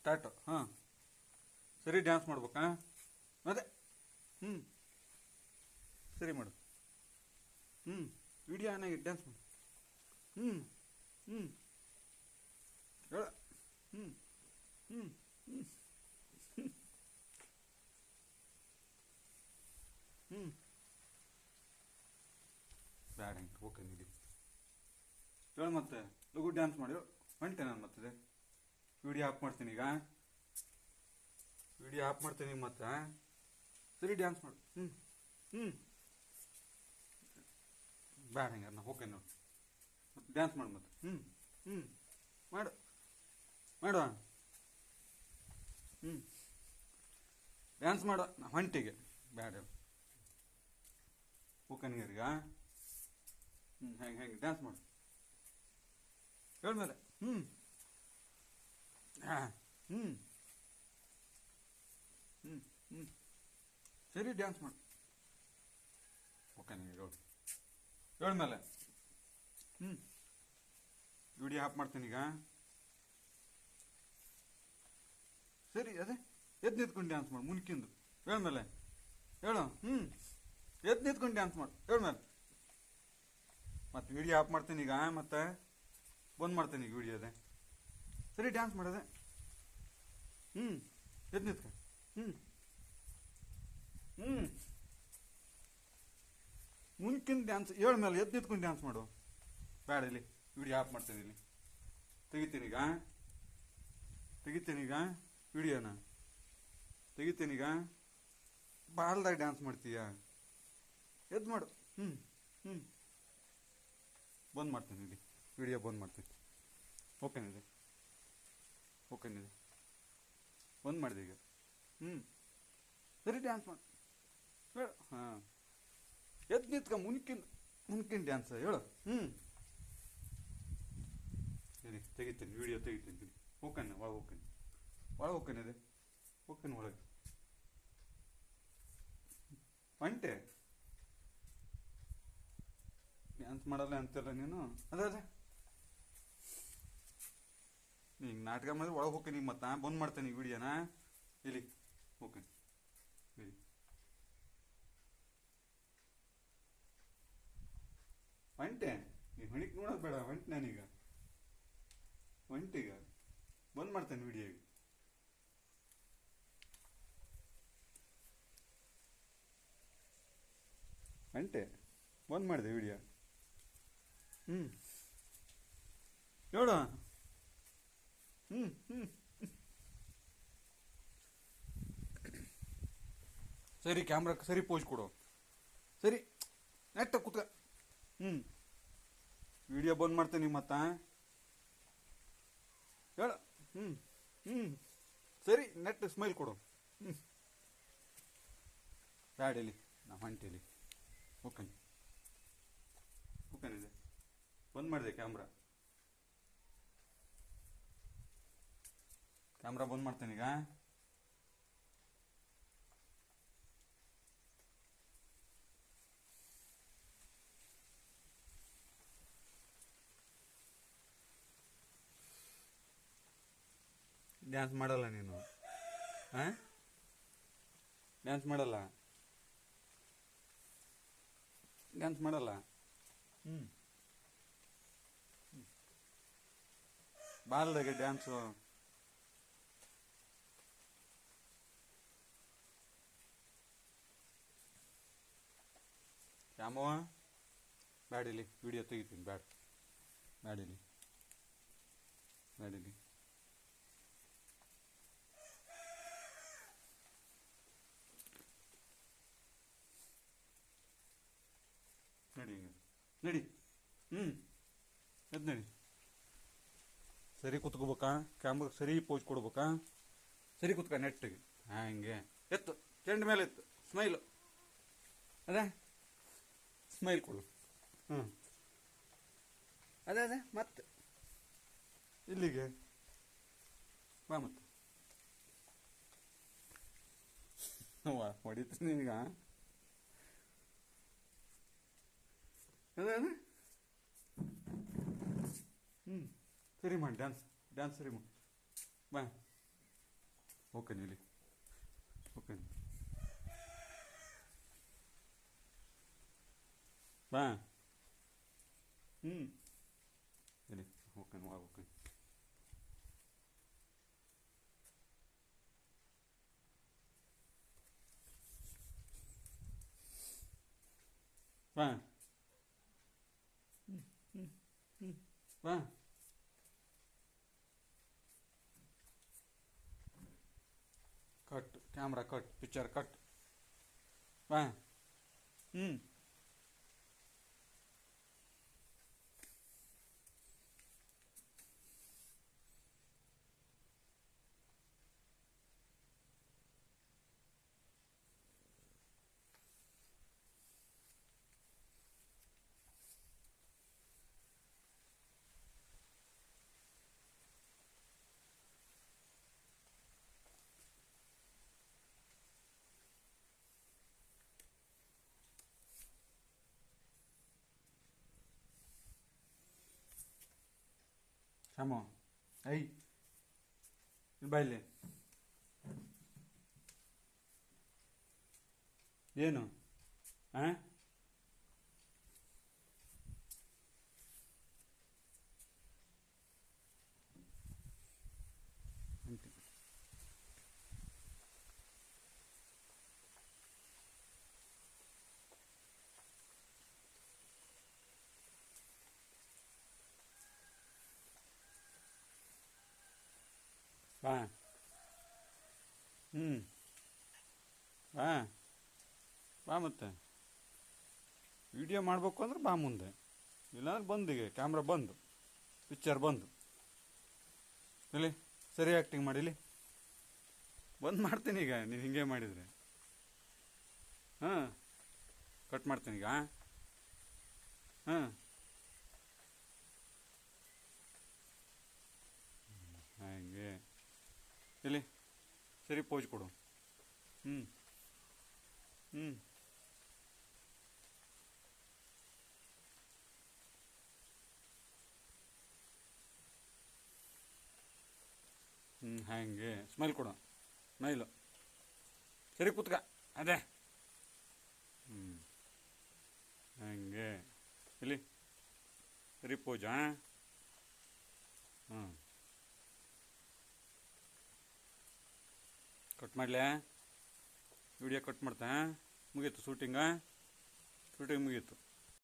Start. ಹಾಂ, ಸರಿ dance ಮಾಡ್ಬೇಕಾ ಅದೇ. ಹ್ಞೂ ಸರಿ ಮಾಡು. ಹ್ಞೂ ವಿಡಿಯೋ ಆನಾಗಿ ಡ್ಯಾನ್ಸ್ ಮಾಡು. ಹ್ಞೂ ಹ್ಞೂ ಹೇಳ. ಹ್ಞೂ ಹ್ಞೂ ಹ್ಞೂ ಹ್ಞೂ ಬ್ಯಾಡ ಹಂಗೆ ಓಕೆ ನಿಡಿ ಹೇಳು ಮತ್ತೆ. ಲಘು ಡ್ಯಾನ್ಸ್ ಮಾಡಿ ಹೊಂಟೆ ನಾನು ಮತ್ತೆ. ವಿಡಿಯೋ ಆಫ್ ಮಾಡ್ತೀನಿ ಈಗ. ವಿಡಿಯೋ ಆಫ್ ಮಾಡ್ತೀನಿ ಮತ್ತೆ. ಸರಿ ಡ್ಯಾನ್ಸ್ ಮಾಡು. ಹ್ಞೂ ಹ್ಞೂ ಬ್ಯಾಡ ಹಂಗಾರೆ ನಾ ಓಕೆ ನೋಡಿ. ಮತ್ತೆ ಡ್ಯಾನ್ಸ್ ಮಾಡು ಮತ್ತೆ. ಹ್ಞೂ ಹ್ಞೂ ಮಾಡು ಮಾಡುವ. ಹ್ಞೂ ಡ್ಯಾನ್ಸ್ ಮಾಡು ನಾ ಹೊಂಟಿಗೆ. ಬ್ಯಾಡ ಓಕೆ ನೀರೀಗ. ಹ್ಞೂ ಹೆಂಗೆ ಡ್ಯಾನ್ಸ್ ಮಾಡು ಹೇಳ್ಮೇಲೆ. ಹ್ಞೂ ಹಾಂ ಹ್ಞೂ ಹ್ಞೂ ಹ್ಞೂ ಸರಿ ಡ್ಯಾನ್ಸ್ ಮಾಡು. ಓಕೆ ನೀರು ಹೇಳ್ಮೇಲೆ. ಹ್ಞೂ ವಿಡಿಯೋ ಆಫ್ ಮಾಡ್ತೀನಿ ಈಗ. ಸರಿ ಅದೇ ಎದ್ದು ನಿಂತ್ಕೊಂಡು ಡ್ಯಾನ್ಸ್ ಮಾಡು ಮುನ್ಕಿಂದು ಹೇಳ್ಮೇಲೆ. ಹೇಳು. ಹ್ಞೂ ಎದ್ದು ನಿಂತ್ಕೊಂಡು ಡ್ಯಾನ್ಸ್ ಮಾಡು ಹೇಳ್ಮೇಲೆ. ಮತ್ತೆ ವಿಡಿಯೋ ಆಫ್ ಮಾಡ್ತೀನಿ ಈಗ. ಮತ್ತೆ ಬಂದ್ ಮಾಡ್ತೀನಿ ಈಗ ವಿಡಿಯೋ. ಅದೇ ಸರಿ ಡ್ಯಾನ್ಸ್ ಮಾಡೋದೆ. ಹ್ಞೂ ಎದ್ದು ನಿಂತ್ಕ. ಹ್ಞೂ ಹ್ಞೂ ಮುಂಚಿನ ಡ್ಯಾನ್ಸ್ ಹೇಳ್ಮೇಲೆ ಎದ್ದು ನಿಂತ್ಕೊಂಡು ಡ್ಯಾನ್ಸ್ ಮಾಡು. ಬೇಡ ಇಲ್ಲಿ ವಿಡಿಯೋ ಆಫ್ ಮಾಡ್ತೀನಿ. ಇಲ್ಲಿ ತೆಗಿತೀನೀಗ. ತೆಗಿತೀನೀಗ ವಿಡಿಯೋನ ತೆಗಿತೀನೀಗ. ಬಾಲ್ದಾಗ ಡ್ಯಾನ್ಸ್ ಮಾಡ್ತೀಯ. ಎದ್ದು ಮಾಡು. ಹ್ಞೂ ಹ್ಞೂ ಬಂದ್ ಮಾಡ್ತೀನಿ ಇಲ್ಲಿ ವಿಡಿಯೋ ಬಂದ್ ಮಾಡ್ತೀನಿ. ಓಕೆನಿದೆ ಓಕೆನಿದೆ ಬಂದ್ ಮಾಡಿದೆ ಈಗ. ಹ್ಞೂ ಸರಿ ಡ್ಯಾನ್ಸ್ ಮಾಡು ಹೇಳು. ಹಾಂ ಎದ್ದು ನಿಂತ್ಕ. ಮುನ್ಕಿನ ಡ್ಯಾನ್ಸ್ ಹೇಳು. ಹ್ಞೂ ಸರಿ ತೆಗಿತೀನಿ ವಿಡಿಯೋ ತೆಗಿತೀನಿ. ಓಕೆನ ಒಳಗೆ ಹೋಗ್ತೀನಿ. ಒಳಗೆ ಹೋಗ್ಕೇನಿದೆ. ಹೋಗ್ತೀನಿ ಒಳಗೆ. ಒಂಟೆ ಡ್ಯಾನ್ಸ್ ಮಾಡಲ್ಲ ಅಂತೆಲ್ಲ ನೀನು. ಅದೇ ಹಿಂಗೆ ನಾಟಕ ಮಾಡಿದ್ರೆ ಒಳಗೆ ಹೋಗ್ತೀನಿ. ಮತ್ತೆ ಬಂದ್ ಮಾಡ್ತೇನೆ ಈ ವಿಡಿಯೋನ. ಇಲ್ಲಿ ಹೋಗ್ತೀನಿ ಇಲ್ಲಿ. ಒಂಟೆ ನೀ ಹಣಿಕ್ ನೋಡೋದು ಬೇಡ. ಒಂಟೆ ನಾನೀಗ ಒಂಟೀಗ ಬಂದ್ ಮಾಡ್ತೇನೆ ವಿಡಿಯೋ. ಒಂಟೆ ಬಂದ್ ಮಾಡಿದೆ ವಿಡಿಯೋ. ಹ್ಞೂ ನೋಡು. ಹ್ಞೂ ಹ್ಞೂ ಸರಿ ಕ್ಯಾಮ್ರಾಕ್ಕೆ ಸರಿ ಪೋಸ್ ಕೊಡು. ಸರಿ ನೆಟ್ಟ ಕೂತ್ಕ. ಹ್ಞೂ ವಿಡಿಯೋ ಬಂದ್ ಮಾಡ್ತೇನೆ ಮತ್ತೆ ಹೇಳ. ಹ್ಞೂ ಹ್ಞೂ ಸರಿ ನೆಟ್ ಸ್ಮೈಲ್ ಕೊಡು. ಹ್ಞೂ ಬ್ಯಾಡಲಿ ನಾ ಹೊಂಟೇಲಿ. ಓಕೆ ಓಕೆನಿದೆ ಬಂದ್ ಮಾಡಿದೆ ಕ್ಯಾಮ್ರಾ. ಕ್ಯಾಮ್ರಾ ಬಂದ್ ಮಾಡ್ತೇನೆ ಈಗ. ಡ್ಯಾನ್ಸ್ ಮಾಡಲ್ಲ ನೀನು. ಹಾಂ ಡ್ಯಾನ್ಸ್ ಮಾಡಲ್ಲ. ಡ್ಯಾನ್ಸ್ ಮಾಡಲ್ಲ. ಹ್ಞೂ ಬಾಲ್ದಾಗೆ ಡ್ಯಾನ್ಸು. ಯಾಮವ ಬ್ಯಾಡಿಲಿ ವಿಡಿಯೋ ತೆಗಿತೀನಿ. ಬ್ಯಾಡಿಲಿ ಬ್ಯಾಡಿಲಿ. ನಡಿ ನಡಿ. ಹ್ಞೂ ಎದ್ದು ನಡಿ. ಸರಿ ಕುತ್ಕೋಬೇಕಾ. ಕ್ಯಾಮ್ರಾ ಸರಿ ಪೋಸ್ ಕೊಡ್ಬೇಕಾ. ಸರಿ ಕುತ್ಕ ನೆಟ್ಟಿಗೆ. ಹಂಗೆ ಎತ್ತು ಚೆಂಡ ಮೇಲೆ ಎತ್ತು. ಸ್ಮೈಲು ಅದೇ ಸ್ಮೈಲ್ ಕೊಡು. ಹ್ಞೂ ಅದೇ ಮತ್ತೆ ಇಲ್ಲಿಗೆ ಬಾ ಮತ್ತೆ. ಹೊಡಿತೀನಿ ಈಗ. ಅದೇ ಹ್ಞೂ ಸರಿ ಮಾಡಿ ಡ್ಯಾನ್ಸ್ ಸರಿ ಮಾಡಿ ಬಾ. ಓಕೆ ಇಲ್ಲಿ ಓಕೆ ಬಾ ಇಲ್ಲಿ ಓಕೆ ಓಕೆ ಬಾ ಬಾ cut camera cut picture cut ಬಾ ಶ್ಯಾಮು ಐ ಇಲ್ಲಿ ಬಾ ಇಲ್ಲಿ ಏನು ಹಾಂ ಬಾ ಬಾ ಬಾ ಮತ್ತೆ ವಿಡಿಯೋ ಮಾಡಬೇಕು ಅಂದ್ರೆ ಬಾ ಮುಂದೆ ಇಲ್ಲಾಂದ್ರೆ ಬಂದಿಗೆ ಕ್ಯಾಮ್ರಾ ಬಂದು ಪಿಕ್ಚರ್ ಬಂದು ಇಲ್ಲಿ ಸರಿ ಆ್ಯಕ್ಟಿಂಗ್ ಮಾಡಿಲಿ ಬಂದು ಮಾಡ್ತೀನಿ ಈಗ ನೀವು ಹಿಂಗೆ ಮಾಡಿದರೆ ಹಾಂ ಕಟ್ ಮಾಡ್ತೀನಿ ಈಗ ಹಾಂ ಹಾಗೆ ಇಲ್ಲಿ ಸರಿ ಪೋಜ್ ಕೊಡು ಹ್ಞೂ ಹಾಗೆ ಸ್ಮೈಲ್ ಕೊಡು ಸ್ಮೈಲು ಸರಿ ಕೂತ್ಕ ಅದೇ ಹಾಗೆ ಇಲ್ಲಿ ಸರಿ ಪೋಜ್ ಹಾಂ ಕಟ್ ಮಾಡಲೇ ವಿಡಿಯೋ ಕಟ್ ಮಾಡ್ತಾ ಮುಗೀತು ಶೂಟಿಂಗ್ ಮುಗೀತು